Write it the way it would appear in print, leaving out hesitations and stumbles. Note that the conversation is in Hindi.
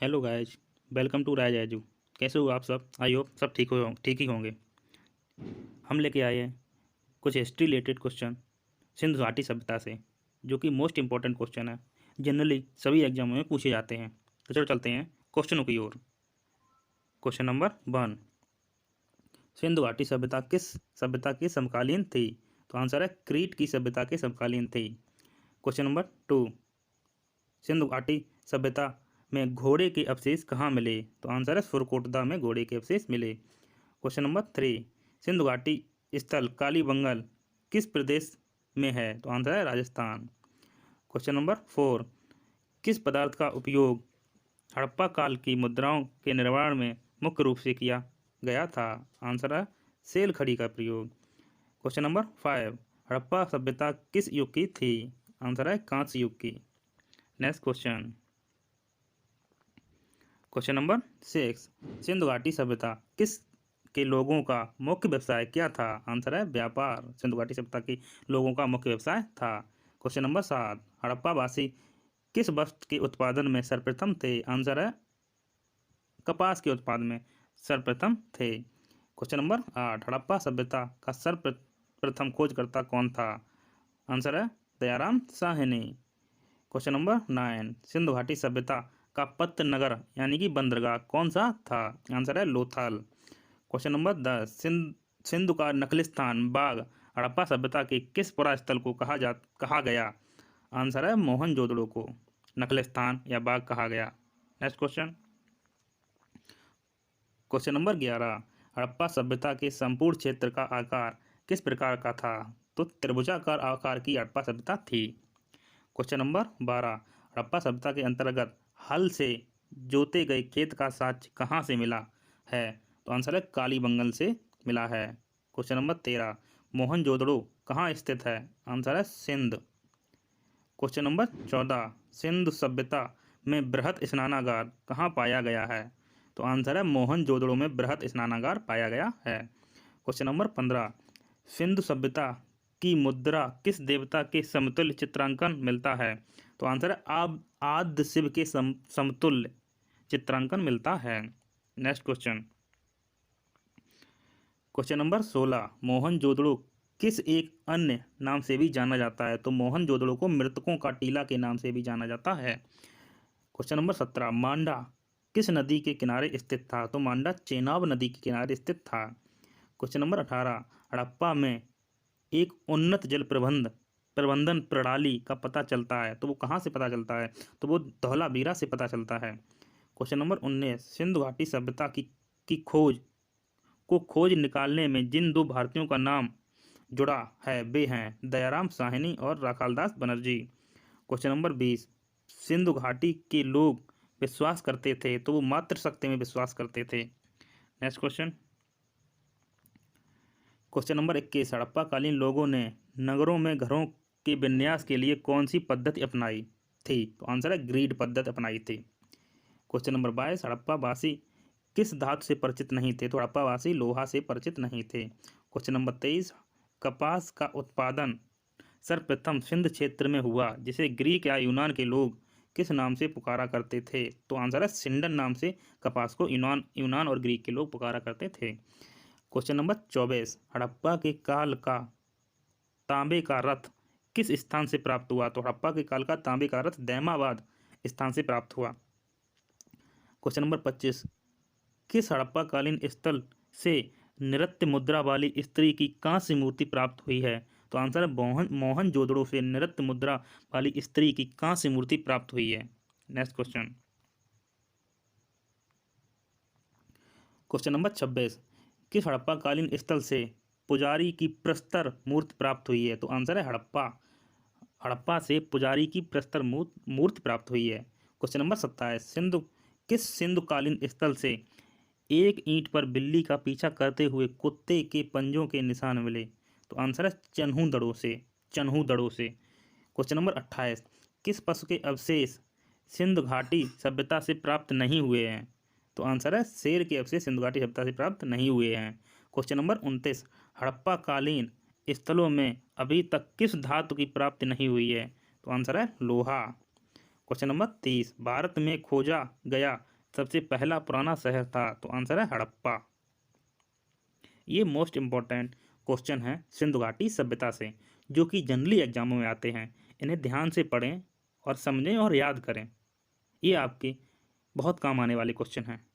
Hello guys. Welcome to Raj edu. कैसे हो आप सब? आई होप सब ठीक ही होंगे। हम लेके आए हैं कुछ हिस्ट्री रिलेटेड क्वेश्चन सिंधु घाटी सभ्यता से, जो कि मोस्ट इंपॉर्टेंट क्वेश्चन है। जनरली सभी एग्जामों में पूछे जाते हैं। तो चलो चलते हैं क्वेश्चनों की ओर। क्वेश्चन नंबर 1, सिंधु घाटी सभ्यता किस सभ्यता की समकालीन थी? तो आंसर है क्रीट की सभ्यता के समकालीन थी। क्वेश्चन नंबर 2, सिंधु घाटी सभ्यता में घोड़े के अवशेष कहाँ मिले? तो आंसर है सुरकोटदा में घोड़े के अवशेष मिले। क्वेश्चन नंबर 3, सिंधु घाटी स्थल कालीबंगन किस प्रदेश में है? तो आंसर है राजस्थान। क्वेश्चन नंबर 4, किस पदार्थ का उपयोग हड़प्पा काल की मुद्राओं के निर्माण में मुख्य रूप से किया गया था? आंसर है सेल खड़ी का प्रयोग। क्वेश्चन नंबर 5, हड़प्पा सभ्यता किस युग की थी? आंसर है कांस्य युग की। Next question, question number 6, Sindhu घाटी सभ्यता किस के लोगों का मुख्य व्यवसाय क्या था? आंसर है व्यापार। सिंधु घाटी सभ्यता के लोगों का मुख्य व्यवसाय था। क्वेश्चन नंबर 7, हड़प्पा वासी किस वस्त्र के उत्पादन में सर्वप्रथम थे? आंसर है कपास के उत्पादन में सर्वप्रथम थे। क्वेश्चन नंबर 8, हड़प्पा सभ्यता का सर्वप्रथम खोजकर्ता कौन था? आंसर है दयाराम साहनी। क्वेश्चन नंबर 9, सिंधु घाटी सभ्यता का पत्त नगर यानी कि बंदरगाह कौन सा था? आंसर है लोथल। क्वेश्चन नंबर 10, सिंधु का नखलिस्तान बाग हड़प्पा सभ्यता के किस पुरास्थल को कहा गया? आंसर है मोहनजोदड़ो को नखलिस्तान या बाग कहा गया। Next question, question number 11, Harappa सभ्यता के संपूर्ण क्षेत्र का आकार किस प्रकार का था? तो त्रिभुजाकार आकार की हड़प्पा सभ्यता थी। क्वेश्चन नंबर 12, हड़प्पा सभ्यता के अंतर्गत हल से जोते गए खेत का साक्ष्य कहाँ से मिला है? तो आंसर है कालीबंगन से मिला है। क्वेश्चन नंबर 13, मोहनजोदड़ो कहाँ स्थित है? आंसर है सिंध। क्वेश्चन नंबर 14, सिंधु सभ्यता में बृहत स्नानागार कहाँ पाया गया है? तो आंसर है मोहनजोदड़ो में बृहत स्नानागार पाया गया है। क्वेश्चन नंबर 15, सिंधु सभ्यता की मुद्रा किस देवता के समतुल्य चित्रांकन मिलता है? तो आंसर है आद्य शिव के समतुल्य चित्रांकन मिलता है। Next question, question number 16, Mohenjodaro किस एक अन्य नाम से भी जाना जाता है? तो मोहनजोदड़ो को मृतकों का टीला के नाम से भी जाना जाता है। क्वेश्चन नंबर 17, मांडा किस नदी के किनारे स्थित था? तो मांडा चेनाब नदी के किनारे स्थित था। क्वेश्चन नंबर 18, हड़प्पा में एक उन्नत जल प्रबंधन प्रणाली का पता चलता है, तो वो कहाँ से पता चलता है? तो वो धौलावीरा से पता चलता है। क्वेश्चन नंबर 19, सिंधु घाटी सभ्यता की खोज निकालने में जिन दो भारतीयों का नाम जुड़ा है वे हैं दयाराम साहनी और राखालदास बनर्जी। क्वेश्चन नंबर 20, सिंधु घाटी के लोग विश्वास करते थे, तो वो मातृशक्ति में विश्वास करते थे। Next question, question number 21, Harappa कालीन लोगों ने नगरों में घरों के विन्यास के लिए कौन सी पद्धति अपनाई थी? तो आंसर है ग्रीड पद्धति अपनाई थी। क्वेश्चन नंबर 22, हड़प्पा वासी किस धातु से परिचित नहीं थे? तो हड़प्पा वासी लोहा से परिचित नहीं थे। क्वेश्चन नंबर 23, कपास का उत्पादन सर्वप्रथम सिंध क्षेत्र में हुआ जिसे ग्रीक या यूनान के लोग किस नाम से पुकारा करते थे? तो आंसर है सिंडन नाम से कपास को यूनान और ग्रीक के लोग पुकारा करते थे। क्वेश्चन नंबर 24, हड़प्पा के काल का तांबे का रथ किस स्थान से प्राप्त हुआ? तो हड़प्पा के काल का तांबे का रथ दैमाबाद स्थान से प्राप्त हुआ। क्वेश्चन नंबर 25, किस हड़प्पा कालीन स्थल से नृत्य मुद्रा वाली स्त्री की कांस्य मूर्ति प्राप्त हुई है? तो आंसर है मोहनजोदड़ो से नृत्य मुद्रा वाली स्त्री की कांस्य मूर्ति प्राप्त हुई है। नेक्स्ट क्वेश्चन, क्वेश्चन नंबर 26, किस हड़प्पा कालीन स्थल से पुजारी की प्रस्तर मूर्ति प्राप्त हुई है? तो आंसर है हड़प्पा से पुजारी की प्रस्तर मूर्ति प्राप्त हुई है। क्वेश्चन नंबर 27, किस सिंधु कालीन स्थल से एक ईंट पर बिल्ली का पीछा करते हुए कुत्ते के पंजों के निशान मिले? तो आंसर है चन्हू दड़ों से। क्वेश्चन नंबर 28, किस पशु के अवशेष सिंधु घाटी सभ्यता से प्राप्त नहीं हुए हैं? तो आंसर है शेर के अवशेष सिंधु घाटी सभ्यता से प्राप्त नहीं हुए हैं। क्वेश्चन नंबर 29, हड़प्पा कालीन स्थलों में अभी तक किस धातु की प्राप्ति नहीं हुई है? तो आंसर है लोहा। क्वेश्चन नंबर 30, भारत में खोजा गया सबसे पहला पुराना शहर था? तो आंसर है हड़प्पा। ये मोस्ट इम्पोर्टेंट क्वेश्चन है सिंधु घाटी सभ्यता से, जो कि जनरली एग्जामों में आते हैं। इन्हें ध्यान से पढ़ें और समझें और याद करें। ये आपके बहुत काम आने वाले क्वेश्चन हैं।